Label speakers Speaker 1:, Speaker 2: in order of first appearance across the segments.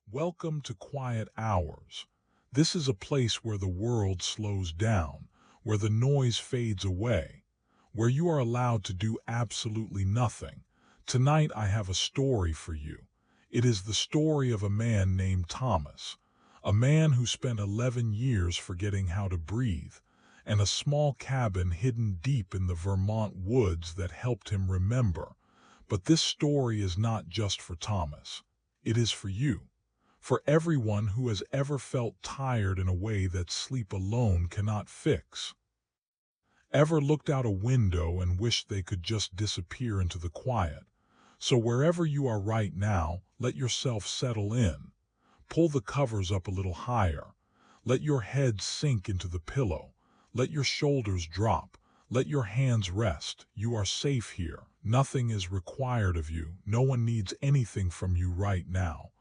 Speaker 1: Welcome to Quiet Hours. This is a place where the world slows down, where the noise fades away, where you are allowed to do absolutely nothing. Tonight I have a story for you. It is the story of a man named Thomas, a man who spent 11 years forgetting how to breathe, and a small cabin hidden deep in the Vermont woods that helped him remember. But this story is not just for Thomas. It is for you. For everyone who has ever felt tired in a way that sleep alone cannot fix. Ever looked out a window and wished they could just disappear into the quiet? So wherever you are right now, let yourself settle in. Pull the covers up a little higher. Let your head sink into the pillow. Let your shoulders drop. Let your hands rest. You are safe here. Nothing is required of you. No one needs anything from you right now.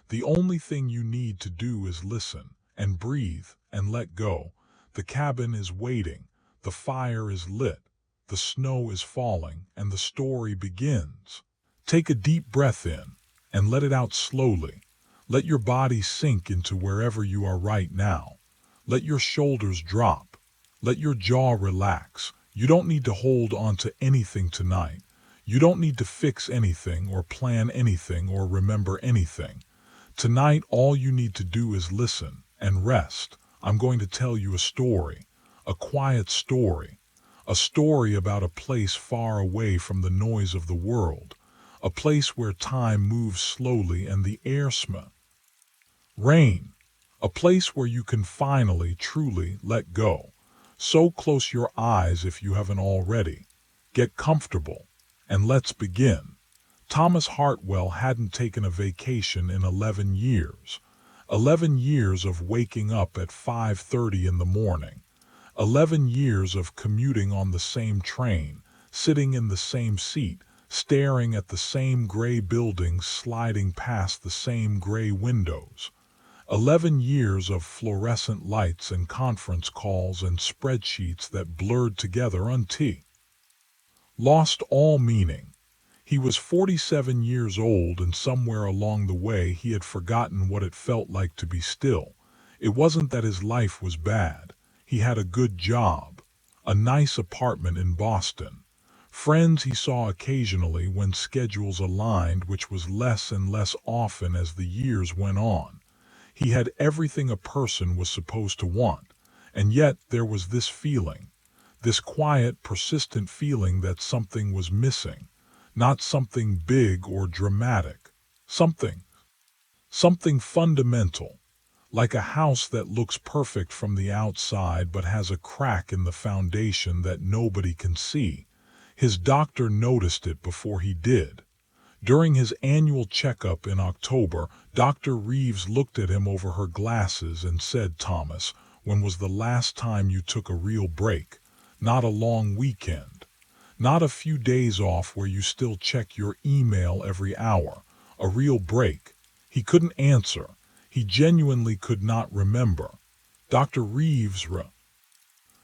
Speaker 1: The only thing you need to do is listen and breathe and let go. The cabin is waiting. The fire is lit. The snow is falling and the story begins. Take a deep breath in and let it out slowly. Let your body sink into wherever you are right now. Let your shoulders drop. Let your jaw relax. You don't need to hold on to anything tonight. You don't need to fix anything or plan anything or remember anything. Tonight, all you need to do is listen and rest. I'm going to tell you a story, a quiet story, a story about a place far away from the noise of the world, a place where time moves slowly and the air smells rain, a place where you can finally, truly let go. So close your eyes if you haven't already. Get comfortable, and let's begin. Thomas Hartwell hadn't taken a vacation in 11 years. 11 years of waking up at 5:30 in the morning. 11 years of commuting on the same train, sitting in the same seat, staring at the same gray buildings sliding past the same gray windows. 11 years of fluorescent lights and conference calls and spreadsheets that blurred together until lost all meaning. He was 47 years old, and somewhere along the way he had forgotten what it felt like to be still. It wasn't that his life was bad. He had a good job, a nice apartment in Boston, friends he saw occasionally when schedules aligned, which was less and less often as the years went on. He had everything a person was supposed to want, and yet there was this feeling, this quiet, persistent feeling that something was missing. Not something big or dramatic, something fundamental, like a house that looks perfect from the outside but has a crack in the foundation that nobody can see. His doctor noticed it before he did. During his annual checkup in October, Dr. Reeves looked at him over her glasses and said, "Thomas, when was the last time you took a real break? Not a long weekend. Not a few days off where you still check your email every hour. A real break." He couldn't answer. He genuinely could not remember. Dr. Reeves'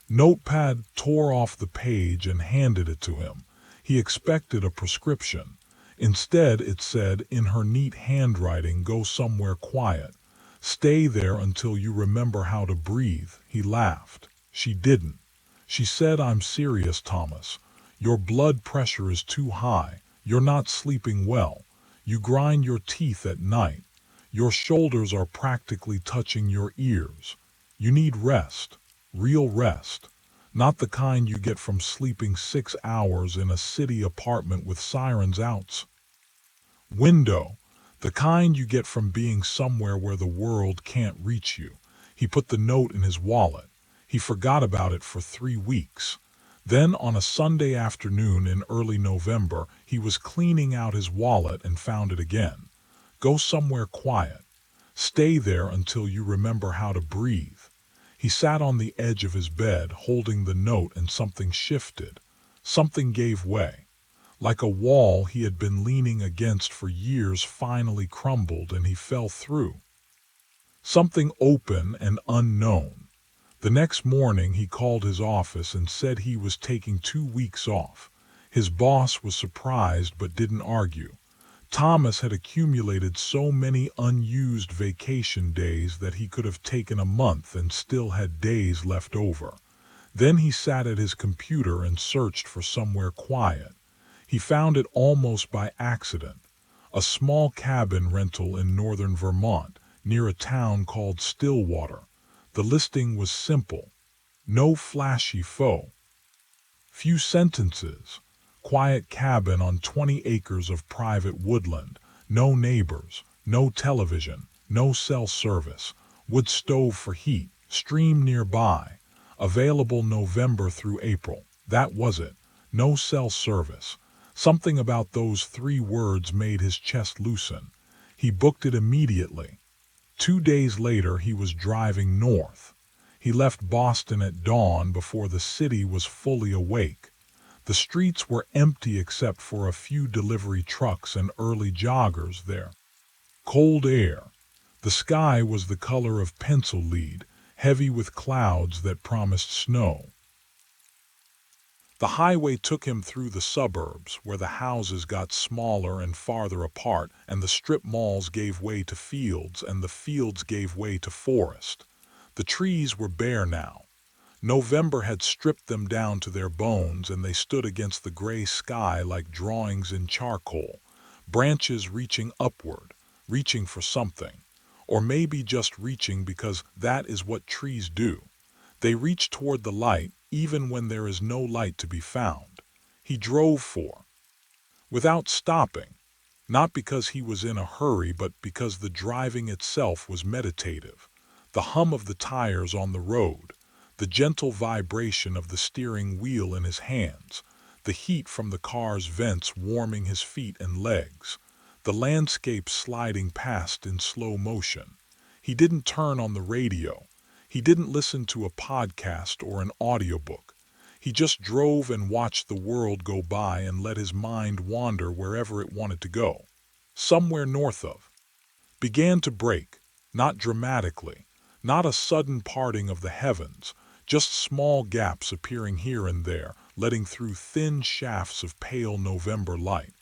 Speaker 1: notepad tore off the page and handed it to him. He expected a prescription. Instead, it said, in her neat handwriting, "Go somewhere quiet. Stay there until you remember how to breathe." He laughed. She didn't. She said, "I'm serious, Thomas. Your blood pressure is too high. You're not sleeping well. You grind your teeth at night. Your shoulders are practically touching your ears. You need rest, real rest. Not the kind you get from sleeping 6 hours in a city apartment with sirens out window. The kind you get from being somewhere where the world can't reach you." He put the note in his wallet. He forgot about it for 3 weeks. Then on a Sunday afternoon in early November, he was cleaning out his wallet and found it again. "Go somewhere quiet. Stay there until you remember how to breathe." He sat on the edge of his bed, holding the note, and something shifted. Something gave way. Like a wall he had been leaning against for years finally crumbled, and he fell through. Something open and unknown. The next morning he called his office and said he was taking 2 weeks off. His boss was surprised but didn't argue. Thomas had accumulated so many unused vacation days that he could have taken a month and still had days left over. Then he sat at his computer and searched for somewhere quiet. He found it almost by accident. A small cabin rental in northern Vermont, near a town called Stillwater. The listing was simple. No flashy faux. Few sentences. Quiet cabin on 20 acres of private woodland. No neighbors. No television. No cell service. Wood stove for heat. Stream nearby. Available November through April. That was it. No cell service. Something about those 3 words made his chest loosen. He booked it immediately. 2 days later he was driving north. He left Boston at dawn before the city was fully awake. The streets were empty except for a few delivery trucks and early joggers there. Cold air. The sky was the color of pencil lead, heavy with clouds that promised snow. The highway took him through the suburbs, where the houses got smaller and farther apart, and the strip malls gave way to fields, and the fields gave way to forest. The trees were bare now. November had stripped them down to their bones, and they stood against the gray sky like drawings in charcoal, branches reaching upward, reaching for something, or maybe just reaching because that is what trees do. They reach toward the light, even when there is no light to be found. He drove without stopping, not because he was in a hurry, but because the driving itself was meditative. The hum of the tires on the road, the gentle vibration of the steering wheel in his hands, the heat from the car's vents warming his feet and legs, the landscape sliding past in slow motion. He didn't turn on the radio. He didn't listen to a podcast or an audiobook. He just drove and watched the world go by and let his mind wander wherever it wanted to go. Somewhere north of. Began to break, not dramatically, not a sudden parting of the heavens, just small gaps appearing here and there, letting through thin shafts of pale November light.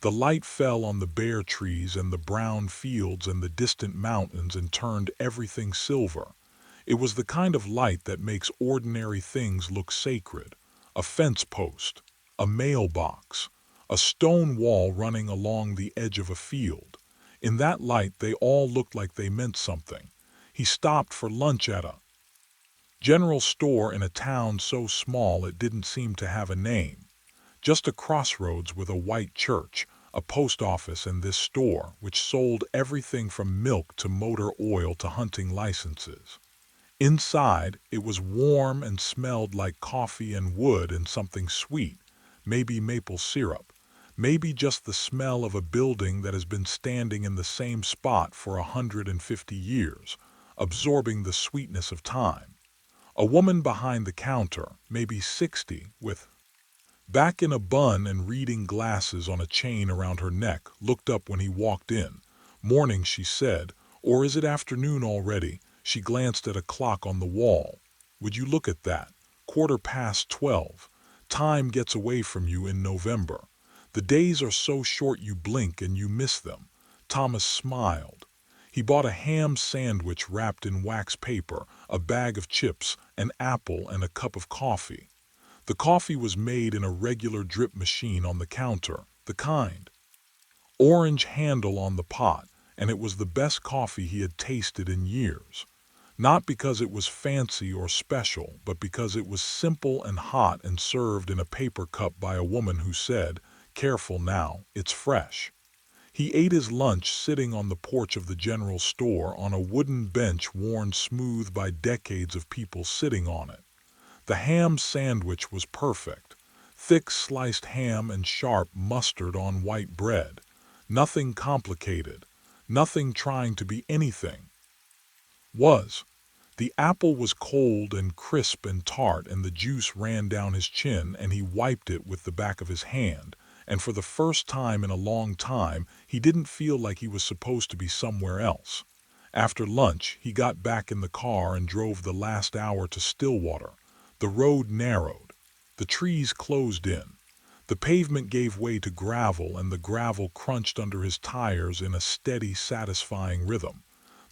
Speaker 1: The light fell on the bare trees and the brown fields and the distant mountains and turned everything silver. It was the kind of light that makes ordinary things look sacred. A fence post, a mailbox, a stone wall running along the edge of a field. In that light they all looked like they meant something. He stopped for lunch at a general store in a town so small it didn't seem to have a name. Just a crossroads with a white church, a post office, and this store, which sold everything from milk to motor oil to hunting licenses. Inside, it was warm and smelled like coffee and wood and something sweet, maybe maple syrup, maybe just the smell of a building that has been standing in the same spot for 150 years, absorbing the sweetness of time. A woman behind the counter, maybe 60, with back in a bun and reading glasses on a chain around her neck, looked up when he walked in. "Morning," she said. "Or is it afternoon already?" She glanced at a clock on the wall. "Would you look at that? 12:15. Time gets away from you in November. The days are so short you blink and you miss them." Thomas smiled. He bought a ham sandwich wrapped in wax paper, a bag of chips, an apple, and a cup of coffee. The coffee was made in a regular drip machine on the counter, the kind. Orange handle on the pot, and it was the best coffee he had tasted in years. Not because it was fancy or special, but because it was simple and hot and served in a paper cup by a woman who said, "Careful now, it's fresh." He ate his lunch sitting on the porch of the general store on a wooden bench worn smooth by decades of people sitting on it. The ham sandwich was perfect. Thick sliced ham and sharp mustard on white bread. Nothing complicated. Nothing trying to be anything. The apple was cold and crisp and tart, and the juice ran down his chin, and he wiped it with the back of his hand, and for the first time in a long time he didn't feel like he was supposed to be somewhere else. After lunch he got back in the car and drove the last hour to Stillwater. The road narrowed. The trees closed in. The pavement gave way to gravel, and the gravel crunched under his tires in a steady, satisfying rhythm.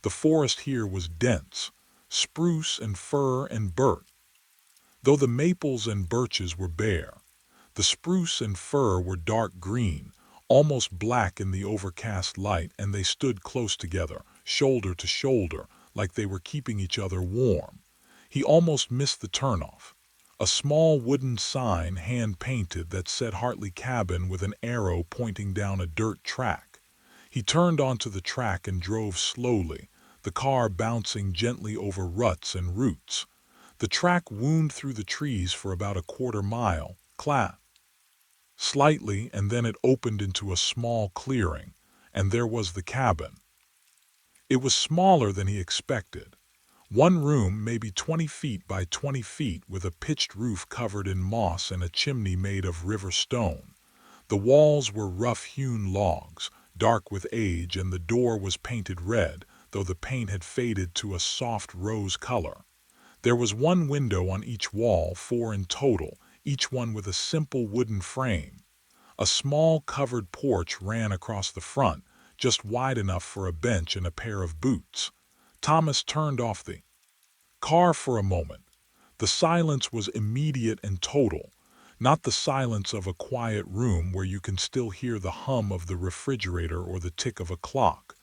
Speaker 1: The forest here was dense, spruce and fir and birch, though the maples and birches were bare. The spruce and fir were dark green, almost black in the overcast light, and they stood close together, shoulder to shoulder, like they were keeping each other warm. He almost missed the turnoff. A small wooden sign, hand-painted, that said Hartley Cabin with an arrow pointing down a dirt track. He turned onto the track and drove slowly, the car bouncing gently over ruts and roots. The track wound through the trees for about a quarter-mile, slightly, and then it opened into a small clearing, and there was the cabin. It was smaller than he expected. One room, maybe 20 feet by 20 feet, with a pitched roof covered in moss and a chimney made of river stone. The walls were rough-hewn logs, dark with age, and the door was painted red, though the paint had faded to a soft rose color. There was one window on each wall, 4 in total, each one with a simple wooden frame. A small covered porch ran across the front, just wide enough for a bench and a pair of boots. Thomas turned off the car for a moment. The silence was immediate and total, not the silence of a quiet room where you can still hear the hum of the refrigerator or the tick of a clock.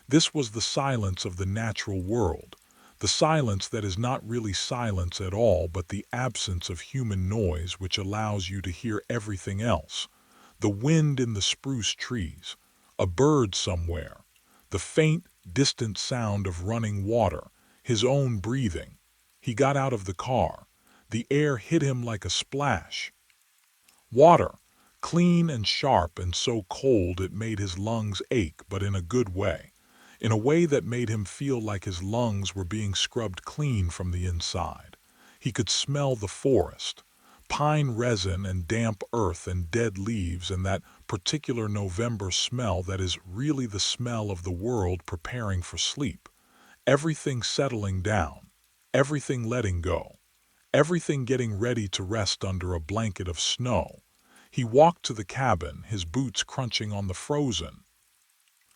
Speaker 1: This was the silence of the natural world, the silence that is not really silence at all, but the absence of human noise which allows you to hear everything else. The wind in the spruce trees, a bird somewhere, the faint, distant sound of running water, his own breathing. He got out of the car. The air hit him like a splash. Water, clean and sharp and so cold it made his lungs ache, but in a good way. In a way that made him feel like his lungs were being scrubbed clean from the inside. He could smell the forest, pine resin and damp earth and dead leaves, and that particular November smell that is really the smell of the world preparing for sleep. Everything settling down, everything letting go, everything getting ready to rest under a blanket of snow. He walked to the cabin, his boots crunching on the frozen,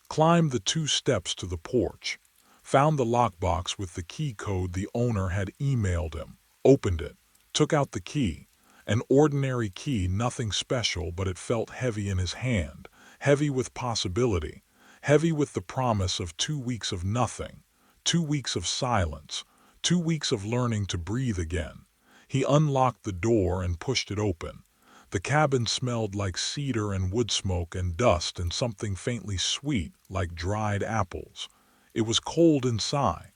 Speaker 1: climbed the 2 steps to the porch, found the lockbox with the key code the owner had emailed him, opened it, took out the key. An ordinary key, nothing special, but it felt heavy in his hand, heavy with possibility, heavy with the promise of 2 weeks of nothing, 2 weeks of silence, 2 weeks of learning to breathe again. He unlocked the door and pushed it open. The cabin smelled like cedar and wood smoke and dust and something faintly sweet like dried apples. It was cold inside.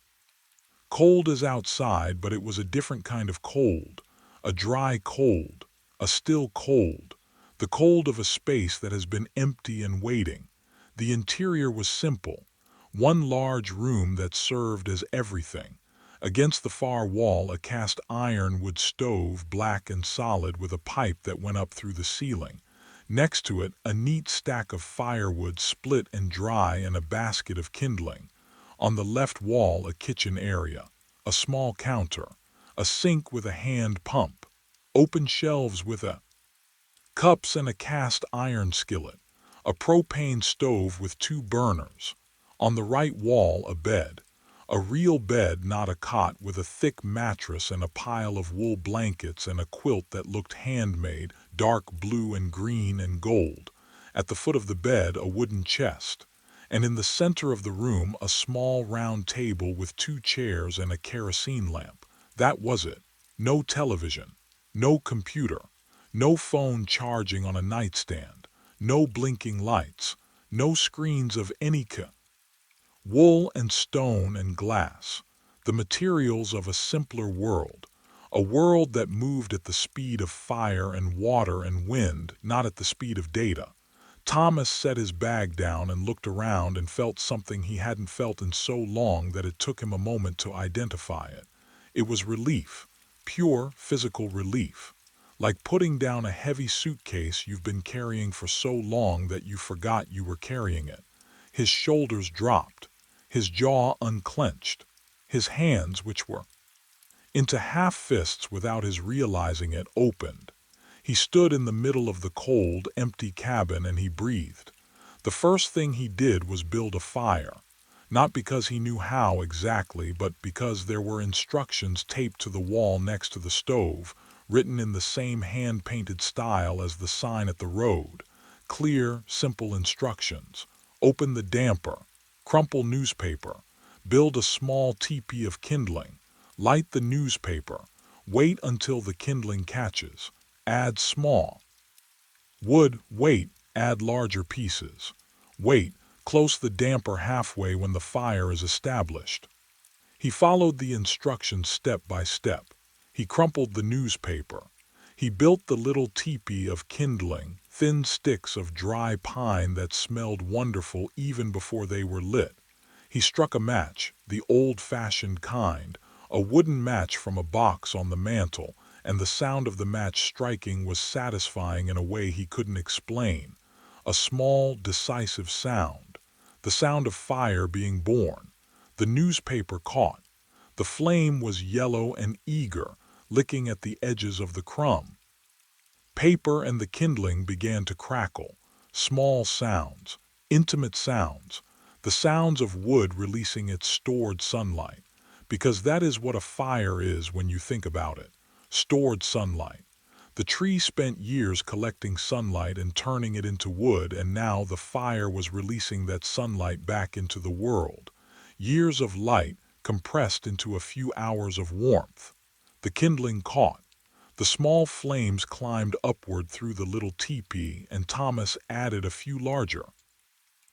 Speaker 1: Cold as outside, but it was a different kind of cold. A dry cold, a still cold, the cold of a space that has been empty and waiting. The interior was simple, one large room that served as everything. Against the far wall, a cast iron wood stove, black and solid, with a pipe that went up through the ceiling. Next to it, a neat stack of firewood, split and dry, and a basket of kindling. On the left wall, a kitchen area, a small counter, a sink with a hand pump, open shelves with cups and a cast iron skillet, a propane stove with 2 burners. On the right wall, a bed. A real bed, not a cot, with a thick mattress and a pile of wool blankets and a quilt that looked handmade, dark blue and green and gold. At the foot of the bed, a wooden chest. And in the center of the room, a small round table with 2 chairs and a kerosene lamp. That was it. No television, no computer, no phone charging on a nightstand, no blinking lights, no screens of any kind. Wool and stone and glass, the materials of a simpler world, a world that moved at the speed of fire and water and wind, not at the speed of data. Thomas set his bag down and looked around and felt something he hadn't felt in so long that it took him a moment to identify it. It was relief, pure physical relief, like putting down a heavy suitcase you've been carrying for so long that you forgot you were carrying it. His shoulders dropped. His jaw unclenched, his hands, which were into half fists without his realizing it, opened. He stood in the middle of the cold, empty cabin and he breathed. The first thing he did was build a fire. Not because he knew how exactly, but because there were instructions taped to the wall next to the stove, written in the same hand-painted style as the sign at the road. Clear, simple instructions. Open the damper. Crumple newspaper. Build a small teepee of kindling. Light the newspaper. Wait until the kindling catches. Add small. Wood, wait, add larger pieces. Wait, close the damper halfway when the fire is established. He followed the instructions step by step. He crumpled the newspaper. He built the little teepee of kindling, thin sticks of dry pine that smelled wonderful even before they were lit. He struck a match, the old-fashioned kind, a wooden match from a box on the mantel, and the sound of the match striking was satisfying in a way he couldn't explain. A small, decisive sound. The sound of fire being born. The newspaper caught. The flame was yellow and eager, licking at the edges of the crumb. Paper and the kindling began to crackle. Small sounds. Intimate sounds. The sounds of wood releasing its stored sunlight. Because that is what a fire is when you think about it. Stored sunlight. The tree spent years collecting sunlight and turning it into wood, and now the fire was releasing that sunlight back into the world. Years of light compressed into a few hours of warmth. The kindling caught. The small flames climbed upward through the little teepee, and Thomas added a few larger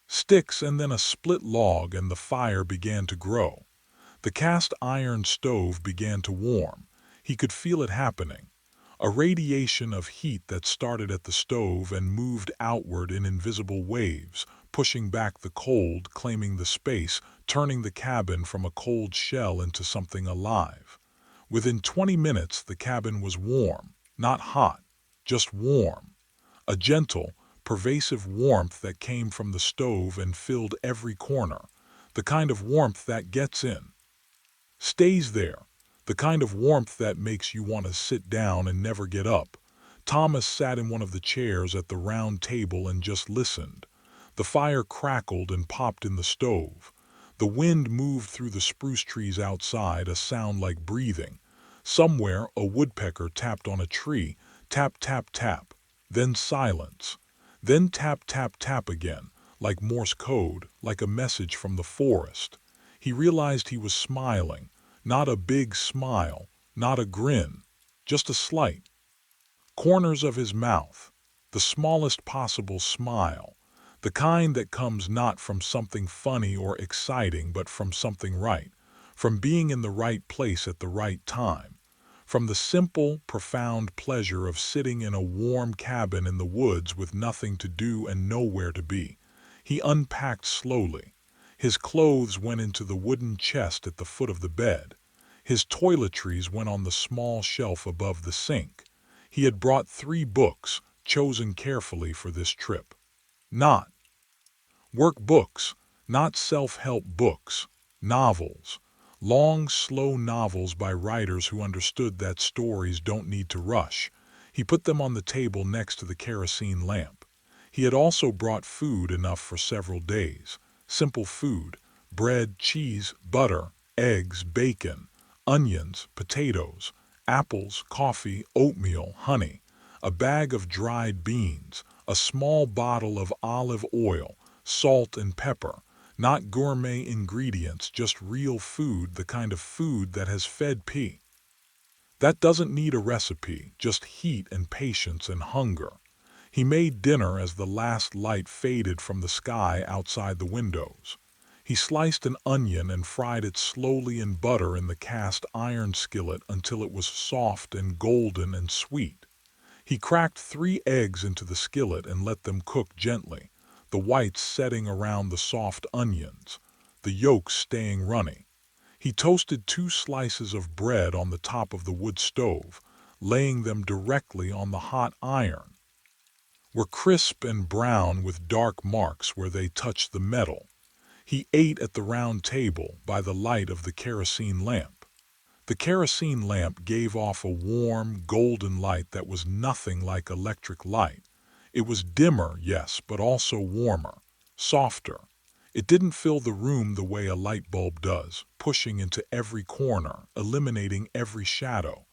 Speaker 1: sticks and then a split log, and the fire began to grow. The cast iron stove began to warm. He could feel it happening. A radiation of heat that started at the stove and moved outward in invisible waves, pushing back the cold, claiming the space, turning the cabin from a cold shell into something alive. Within 20 minutes, the cabin was warm, not hot, just warm. A gentle, pervasive warmth that came from the stove and filled every corner. The kind of warmth that gets in. Stays there. The kind of warmth that makes you want to sit down and never get up. Thomas sat in one of the chairs at the round table and just listened. The fire crackled and popped in the stove. The wind moved through the spruce trees outside, a sound like breathing. Somewhere, a woodpecker tapped on a tree. Tap, tap, tap. Then silence. Then tap, tap, tap again, like Morse code, like a message from the forest. He realized he was smiling. Not a big smile, not a grin, just a slight. Corners of his mouth, the smallest possible smile, the kind that comes not from something funny or exciting but from something right, from being in the right place at the right time, from the simple, profound pleasure of sitting in a warm cabin in the woods with nothing to do and nowhere to be. He unpacked slowly. His clothes went into the wooden chest at the foot of the bed. His toiletries went on the small shelf above the sink. He had brought 3 books, chosen carefully for this trip. Not work books, not self-help books, novels. Long, slow novels by writers who understood that stories don't need to rush. He put them on the table next to the kerosene lamp. He had also brought food enough for several days. Simple food, bread, cheese, butter, eggs, bacon, onions, potatoes, apples, coffee, oatmeal, honey, a bag of dried beans, a small bottle of olive oil, salt and pepper, not gourmet ingredients, just real food, the kind of food that has fed P. That doesn't need a recipe, just heat and patience and hunger. He made dinner as the last light faded from the sky outside the windows. He sliced an onion and fried it slowly in butter in the cast iron skillet until it was soft and golden and sweet. He cracked 3 eggs into the skillet and let them cook gently, the whites setting around the soft onions, the yolks staying runny. He toasted 2 slices of bread on the top of the wood stove, laying them directly on the hot iron. Were crisp and brown with dark marks where they touched the metal. He ate at the round table by the light of the kerosene lamp. The kerosene lamp gave off a warm, golden light that was nothing like electric light. It was dimmer, yes, but also warmer, softer. It didn't fill the room the way a light bulb does, pushing into every corner, eliminating every shadow.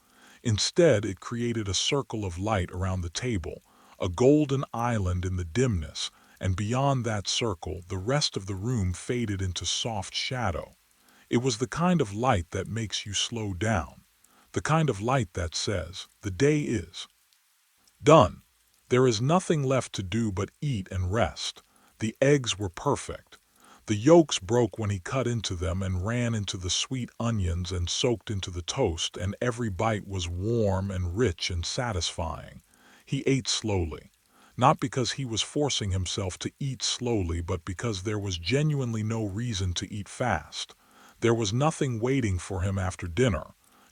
Speaker 1: Instead, it created a circle of light around the table, a golden island in the dimness, and beyond that circle, the rest of the room faded into soft shadow. It was the kind of light that makes you slow down, the kind of light that says, the day is done. There is nothing left to do but eat and rest. The eggs were perfect. The yolks broke when he cut into them and ran into the sweet onions and soaked into the toast, and every bite was warm and rich and satisfying. He ate slowly, not because he was forcing himself to eat slowly, but because there was genuinely no reason to eat fast. There was nothing waiting for him after dinner,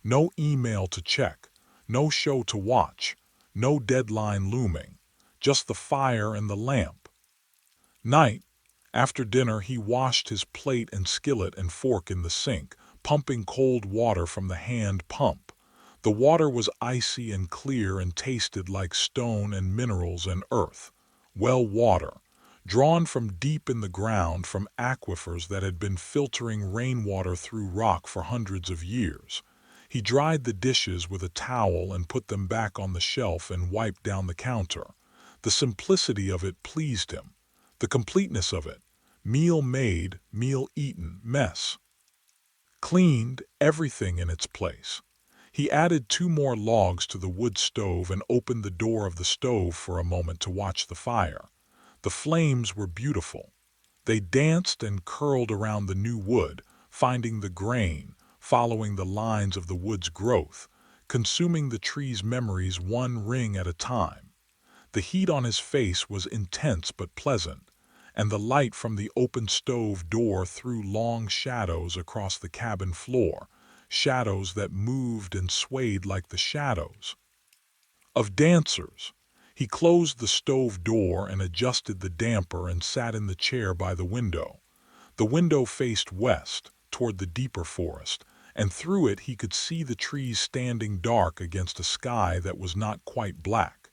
Speaker 1: no email to check, no show to watch, no deadline looming, just the fire and the lamp. Night. After dinner, he washed his plate and skillet and fork in the sink, pumping cold water from the hand pump. The water was icy and clear and tasted like stone and minerals and earth. Well water, drawn from deep in the ground from aquifers that had been filtering rainwater through rock for hundreds of years. He dried the dishes with a towel and put them back on the shelf and wiped down the counter. The simplicity of it pleased him. The completeness of it. Meal made, meal eaten, mess cleaned, everything in its place. He added 2 more logs to the wood stove and opened the door of the stove for a moment to watch the fire. The flames were beautiful. They danced and curled around the new wood, finding the grain, following the lines of the wood's growth, consuming the tree's memories one ring at a time. The heat on his face was intense but pleasant, and the light from the open stove door threw long shadows across the cabin floor, shadows that moved and swayed like the shadows of dancers. He closed the stove door and adjusted the damper and sat in the chair by the window. The window faced west, toward the deeper forest, and through it he could see the trees standing dark against a sky that was not quite black.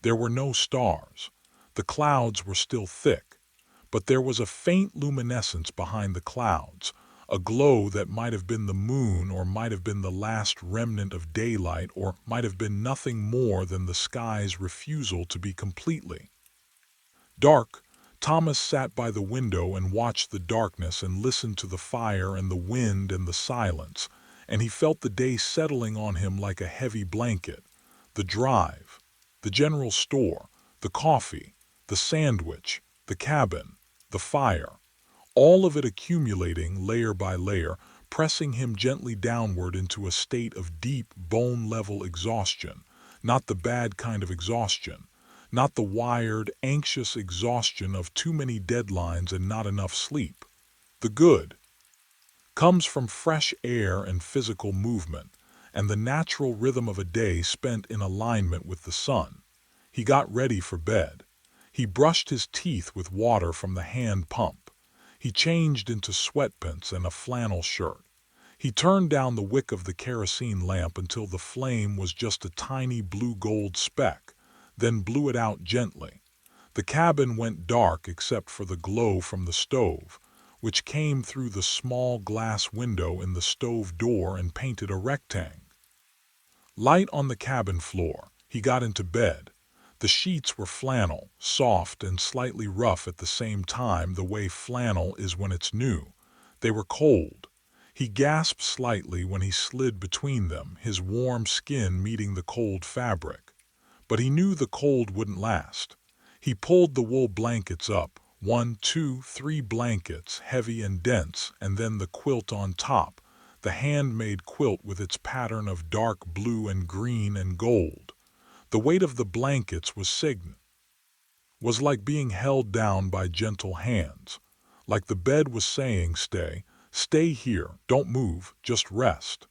Speaker 1: There were no stars. The clouds were still thick, but there was a faint luminescence behind the clouds, a glow that might have been the moon or might have been the last remnant of daylight or might have been nothing more than the sky's refusal to be completely dark. Thomas sat by the window and watched the darkness and listened to the fire and the wind and the silence, and he felt the day settling on him like a heavy blanket. The drive, the general store, the coffee, the sandwich, the cabin, the fire, all of it accumulating layer by layer, pressing him gently downward into a state of deep, bone-level exhaustion, not the bad kind of exhaustion, not the wired, anxious exhaustion of too many deadlines and not enough sleep. The good comes from fresh air and physical movement, and the natural rhythm of a day spent in alignment with the sun. He got ready for bed. He brushed his teeth with water from the hand pump. He changed into sweatpants and a flannel shirt. He turned down the wick of the kerosene lamp until the flame was just a tiny blue-gold speck, then blew it out gently. The cabin went dark except for the glow from the stove, which came through the small glass window in the stove door and painted a rectangle. Light on the cabin floor. He got into bed. The sheets were flannel, soft and slightly rough at the same time, the way flannel is when it's new. They were cold. He gasped slightly when he slid between them, his warm skin meeting the cold fabric. But he knew the cold wouldn't last. He pulled the wool blankets up, 1, 2, 3 blankets, heavy and dense, and then the quilt on top, the handmade quilt with its pattern of dark blue and green and gold. The weight of the blankets was like being held down by gentle hands, like the bed was saying, stay here, don't move, just rest.